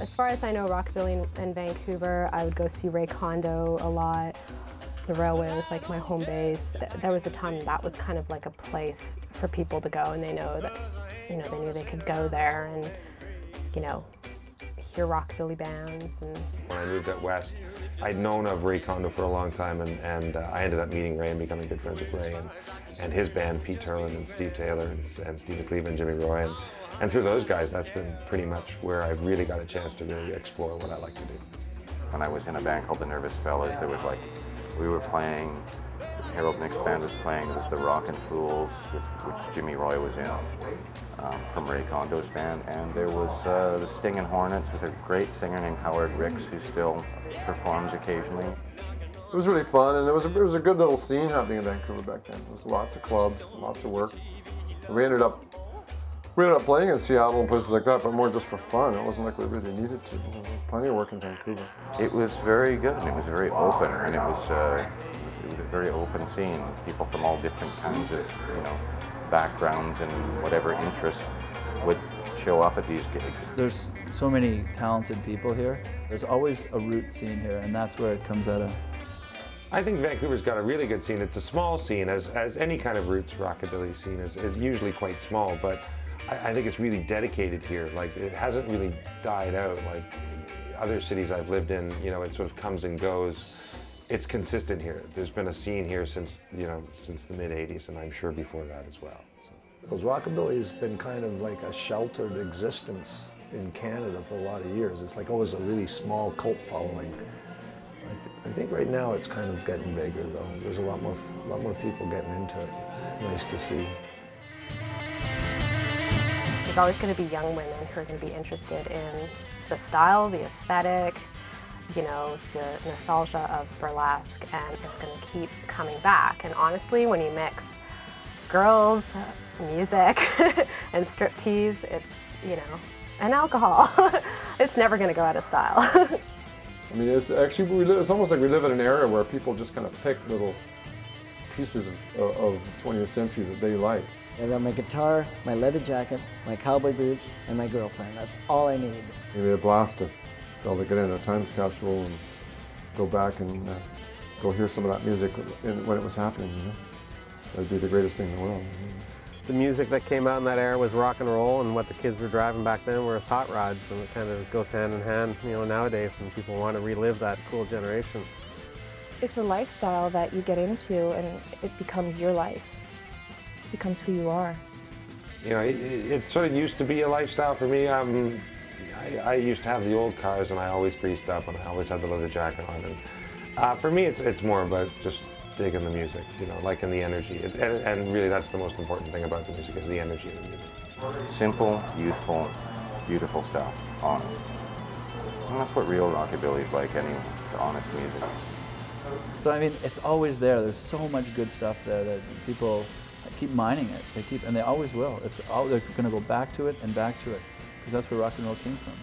As far as I know, Rockabilly in Vancouver, I would go see Ray Kondo a lot. The railway was like my home base. There was a ton that was kind of like a place for people to go, and they know that, they knew they could go there and, hear rockabilly bands. And when I moved out west, I'd known of Ray Kondo for a long time, and I ended up meeting Ray and becoming good friends with Ray and his band, Pete Turlin and Steve Taylor and Steve McLeave and Jimmy Roy. And through those guys, that's been pretty much where I've really got a chance to really explore what I like to do. When I was in a band called the Nervous Fellas, there was we were playing, Harold Nick's band was playing, it was the Rockin' Fools, which Jimmy Roy was in, from Ray Kondo's band, and there was the Stingin' Hornets with a great singer named Howard Ricks, who still performs occasionally. It was really fun, and it was a good little scene happening in Vancouver back then. There was lots of clubs, lots of work. We ended up playing in Seattle and places like that, but more just for fun. It wasn't like we really needed to. There was plenty of work in Vancouver. It was very good, and it was very open, and it was a very open scene. People from all different kinds of, backgrounds and whatever interests would show up at these gigs. There's so many talented people here. There's always a root scene here, and that's where it comes out of. I think Vancouver's got a really good scene. It's a small scene, as any kind of roots rockabilly scene is usually quite small, but I think it's really dedicated here. Like, it hasn't really died out like other cities I've lived in. It sort of comes and goes. It's consistent here. There's been a scene here since the mid-'80s, and I'm sure before that as well. So. Because rockabilly's been kind of like a sheltered existence in Canada for a lot of years. It's like always a really small cult following. I think right now it's kind of getting bigger, though. There's a lot more people getting into it. It's nice to see. There's always going to be young women who are going to be interested in the style, the aesthetic, the nostalgia of burlesque, and it's going to keep coming back. And honestly, when you mix girls, music, and striptease, it's, and alcohol, it's never going to go out of style. I mean, it's actually, it's almost like we live in an era where people just kind of pick little pieces of the 20th century that they like. I got my guitar, my leather jacket, my cowboy boots, and my girlfriend. That's all I need. It'd be a blast to be able to get in a time capsule and go back and go hear some of that music when it was happening, That'd be the greatest thing in the world. The music that came out in that era was rock and roll, and what the kids were driving back then were hot rods, and it kind of goes hand in hand, nowadays, and people want to relive that cool generation. It's a lifestyle that you get into, and it becomes your life. It becomes who you are. It sort of used to be a lifestyle for me. I used to have the old cars, and I always greased up, and I always had the leather jacket on. And for me, it's more about just digging the music, liking the energy. And really, that's the most important thing about the music, is the energy of the music. Simple, youthful, beautiful stuff, honest. And that's what real rockabilly is like anyway. It's honest music. So I mean, it's always there. There's so much good stuff there that people keep mining it. And they always will. They're going to go back to it and back to it, because that's where rock and roll came from.